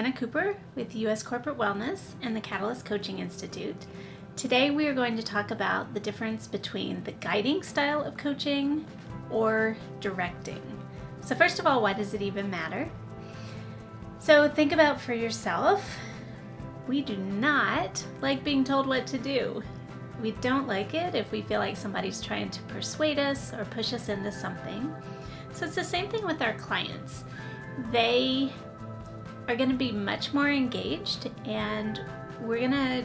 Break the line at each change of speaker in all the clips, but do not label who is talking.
Anna Cooper with U.S. Corporate Wellness and the Catalyst Coaching Institute. Today we are going to talk about the difference between the guiding style of coaching or directing. So first of all, why does it even matter? So think about for yourself. We do not like being told what to do. We don't like it if we feel like somebody's trying to persuade us or push us into something. So it's the same thing with our clients. They are going to be much more engaged, and we're going to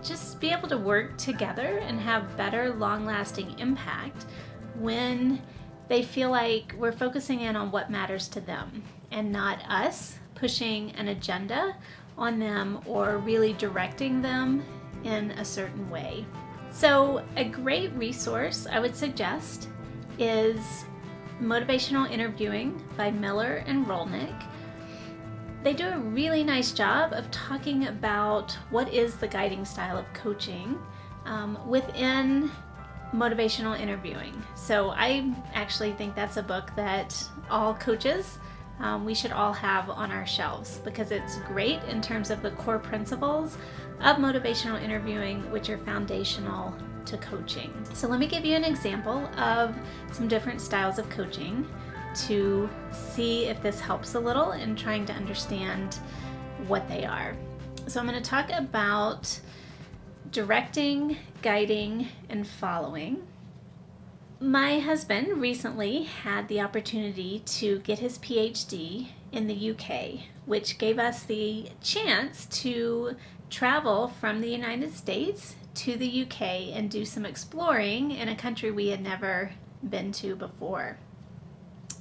just be able to work together and have better long-lasting impact when they feel like we're focusing in on what matters to them and not us pushing an agenda on them or really directing them in a certain way. So a great resource I would suggest is Motivational Interviewing by Miller and Rolnick. They do a really nice job of talking about what is the guiding style of coaching within motivational interviewing. So I actually think that's a book that all coaches, we should all have on our shelves because it's great in terms of the core principles of motivational interviewing, which are foundational to coaching. So let me give you an example of some different styles of coaching to see if this helps a little in trying to understand what they are. So I'm going to talk about directing, guiding, and following. My husband recently had the opportunity to get his PhD in the UK, which gave us the chance to travel from the United States to the UK and do some exploring in a country we had never been to before.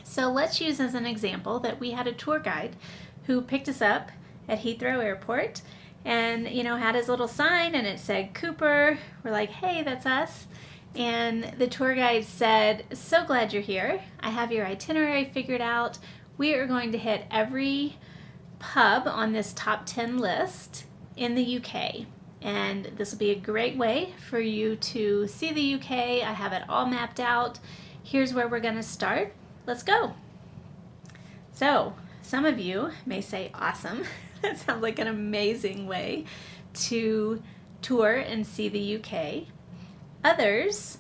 So let's use as an example that we had a tour guide who picked us up at Heathrow Airport and, had his little sign and it said Cooper. We're like, hey, that's us. And the tour guide said, so glad you're here. I have your itinerary figured out. We are going to hit every pub on this top 10 list in the UK. And this will be a great way for you to see the UK. I have it all mapped out. Here's where we're going to start. Let's go. So some of you may say, awesome. That sounds like an amazing way to tour and see the UK. Others,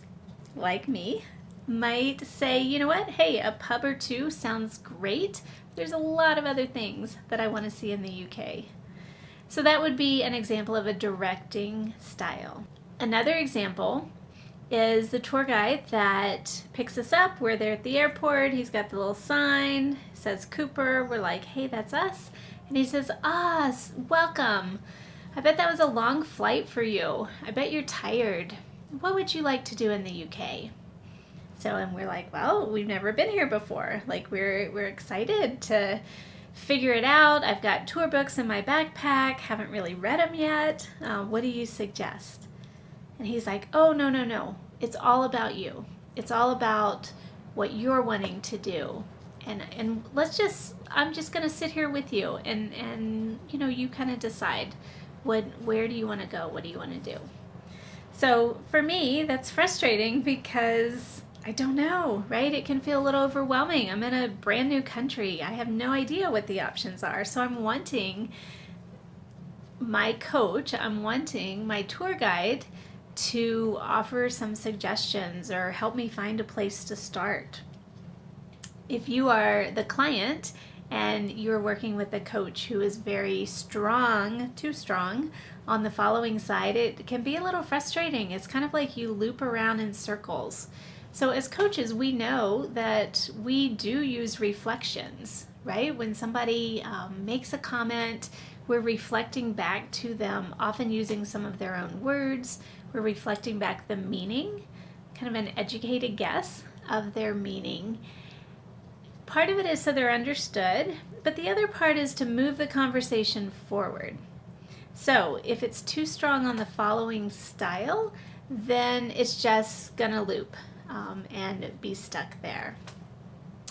like me, might say, you know what? Hey, a pub or two sounds great. There's a lot of other things that I want to see in the UK. So that would be an example of a directing style. Another example is the tour guide that picks us up. We're there at the airport. He's got the little sign, says Cooper. We're like, hey, that's us. And he says, welcome. I bet that was a long flight for you. I bet you're tired. What would you like to do in the UK? And we're like, well, we've never been here before. Like, we're excited to figure it out. I've got tour books in my backpack, haven't really read them yet. What do you suggest? And he's like, oh, no. It's all about you. It's all about what you're wanting to do. And I'm just going to sit here with you and you kind of decide where do you want to go? What do you want to do? So for me, that's frustrating because I don't know, right? It can feel a little overwhelming. I'm in a brand new country. I have no idea what the options are. So I'm wanting my coach, I'm wanting my tour guide to offer some suggestions or help me find a place to start. If you are the client and you're working with a coach who is very strong, too strong, on the following side, it can be a little frustrating. It's kind of like you loop around in circles. So as coaches, we know that we do use reflections, right? When somebody makes a comment, we're reflecting back to them, often using some of their own words. We're reflecting back the meaning, kind of an educated guess of their meaning. Part of it is so they're understood, but the other part is to move the conversation forward. So if it's too strong on the following style, then it's just gonna loop and be stuck there.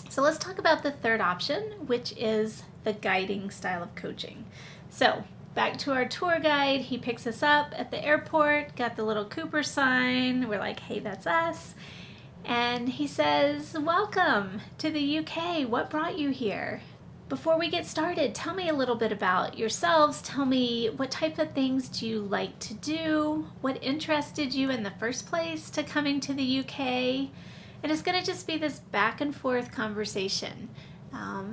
So let's talk about the third option, which is the guiding style of coaching. So back to our tour guide, he picks us up at the airport, got the little Cooper sign. We're like, hey, that's us. And he says, welcome to the UK. What brought you here? Before we get started, tell me a little bit about yourselves. Tell me, what type of things do you like to do? What interested you in the first place to coming to the UK? And it's going to just be this back and forth conversation.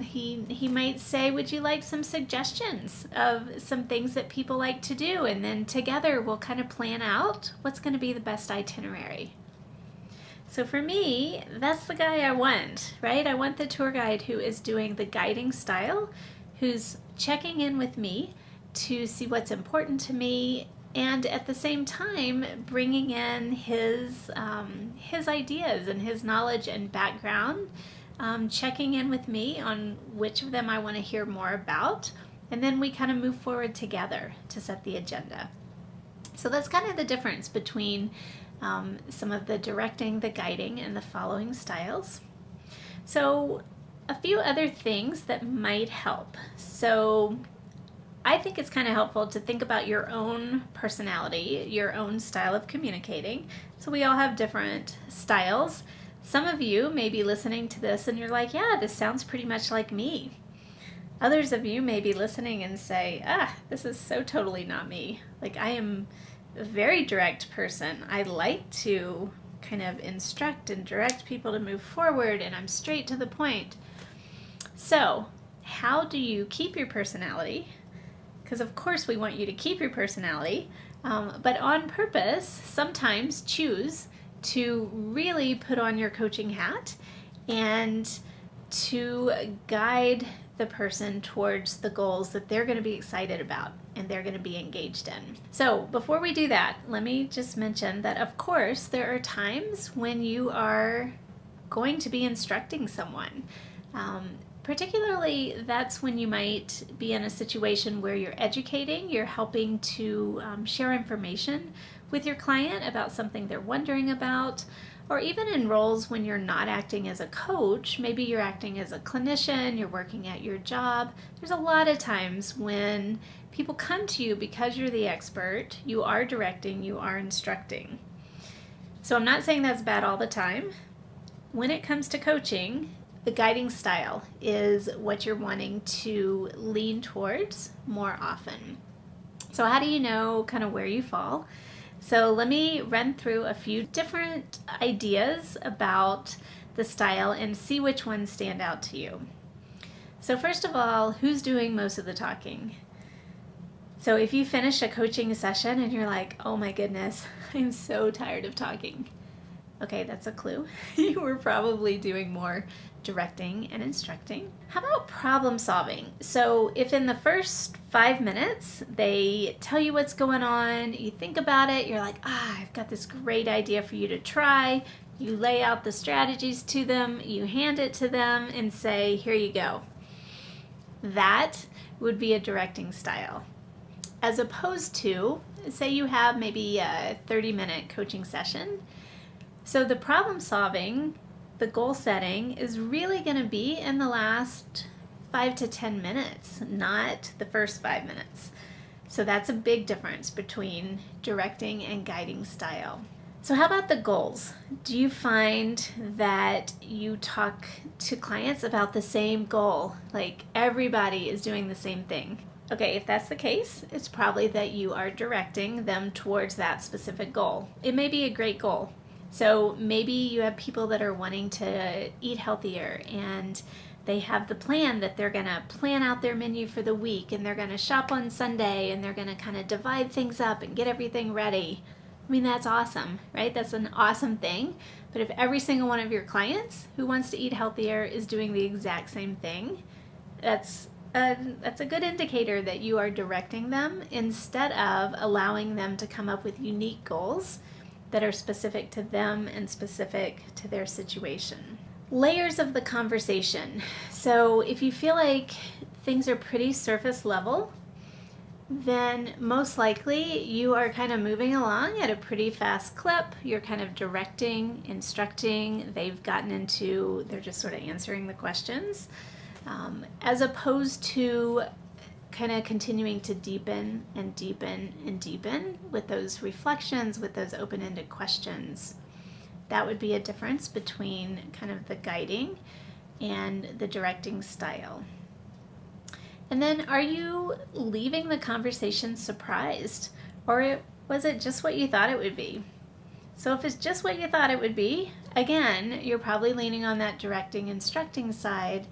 He might say, would you like some suggestions of some things that people like to do? And then together we'll kind of plan out what's going to be the best itinerary. So for me, that's the guy I want, right? I want the tour guide who is doing the guiding style, who's checking in with me to see what's important to me, and at the same time bringing in his ideas and his knowledge and background, checking in with me on which of them I want to hear more about, and then we kind of move forward together to set the agenda. So that's kind of the difference between some of the directing, the guiding, and the following styles. So a few other things that might help. So I think it's kind of helpful to think about your own personality, your own style of communicating. So we all have different styles. Some of you may be listening to this and you're like, yeah, this sounds pretty much like me. Others of you may be listening and say, this is so totally not me. Like, I am a very direct person. I like to kind of instruct and direct people to move forward, and I'm straight to the point. So, how do you keep your personality? Because of course we want you to keep your personality, but on purpose, sometimes choose to really put on your coaching hat and to guide the person towards the goals that they're going to be excited about and they're going to be engaged in. So before we do that, let me just mention that of course there are times when you are going to be instructing someone. Particularly, that's when you might be in a situation where you're educating, you're helping to share information with your client about something they're wondering about, or even in roles when you're not acting as a coach. Maybe you're acting as a clinician, you're working at your job. There's a lot of times when people come to you because you're the expert, you are directing, you are instructing. So I'm not saying that's bad all the time. When it comes to coaching, the guiding style is what you're wanting to lean towards more often. So how do you know kind of where you fall? So let me run through a few different ideas about the style and see which ones stand out to you. So first of all, who's doing most of the talking? So if you finish a coaching session and you're like, oh my goodness, I'm so tired of talking. Okay, that's a clue. You were probably doing more directing and instructing. How about problem solving? So if in the first 5 minutes they tell you what's going on, you think about it, you're like, I've got this great idea for you to try. You lay out the strategies to them, you hand it to them and say, here you go. That would be a directing style. As opposed to, say you have maybe a 30-minute coaching session. So the problem solving, the goal setting is really going to be in the last 5 to 10 minutes, not the first 5 minutes. So that's a big difference between directing and guiding style. So how about the goals? Do you find that you talk to clients about the same goal? Like everybody is doing the same thing. Okay, if that's the case, it's probably that you are directing them towards that specific goal. It may be a great goal. So maybe you have people that are wanting to eat healthier and they have the plan that they're going to plan out their menu for the week and they're going to shop on Sunday and they're going to kind of divide things up and get everything ready. I mean, that's awesome, right? That's an awesome thing. But if every single one of your clients who wants to eat healthier is doing the exact same thing, that's a good indicator that you are directing them instead of allowing them to come up with unique goals that are specific to them and specific to their situation. Layers of the conversation. So if you feel like things are pretty surface level, then most likely you are kind of moving along at a pretty fast clip. You're kind of directing, instructing. They've gotten into, they're just sort of answering the questions, as opposed to kind of continuing to deepen and deepen and deepen with those reflections, with those open-ended questions. That would be a difference between kind of the guiding and the directing style. And then, are you leaving the conversation surprised? Or was it just what you thought it would be? So if it's just what you thought it would be, again, you're probably leaning on that directing, instructing side,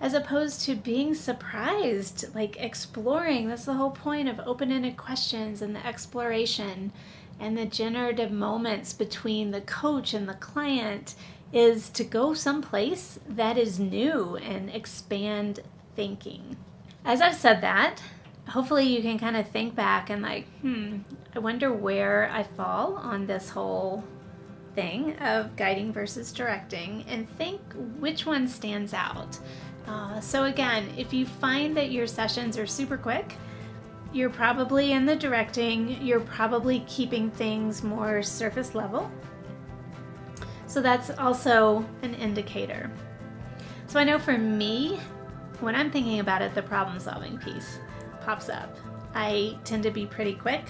as opposed to being surprised, like exploring. That's the whole point of open-ended questions and the exploration and the generative moments between the coach and the client, is to go someplace that is new and expand thinking. As I've said that, hopefully you can kind of think back and like, I wonder where I fall on this whole thing of guiding versus directing, and think which one stands out. So again, if you find that your sessions are super quick, you're probably in the directing, you're probably keeping things more surface level. So that's also an indicator. So I know for me, when I'm thinking about it, the problem solving piece pops up. I tend to be pretty quick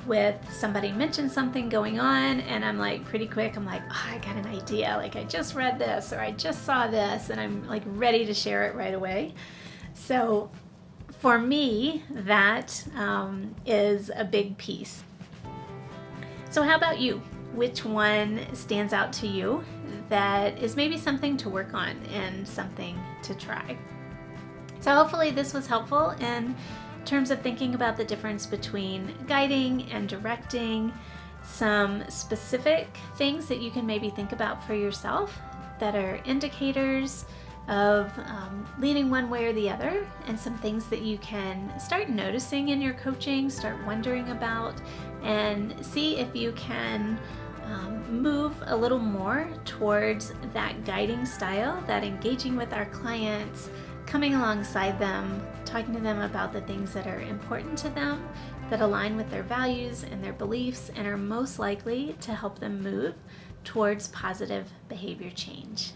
with somebody mentions something going on, and I'm like pretty quick. I'm like, oh, I got an idea. Like, I just read this or I just saw this, and I'm like ready to share it right away. So for me, that is a big piece. So how about you? Which one stands out to you that is maybe something to work on and something to try? So hopefully this was helpful in terms of thinking about the difference between guiding and directing, some specific things that you can maybe think about for yourself that are indicators of leaning one way or the other, and some things that you can start noticing in your coaching, start wondering about, and see if you can move a little more towards that guiding style, that engaging with our clients, coming alongside them, talking to them about the things that are important to them, that align with their values and their beliefs, and are most likely to help them move towards positive behavior change.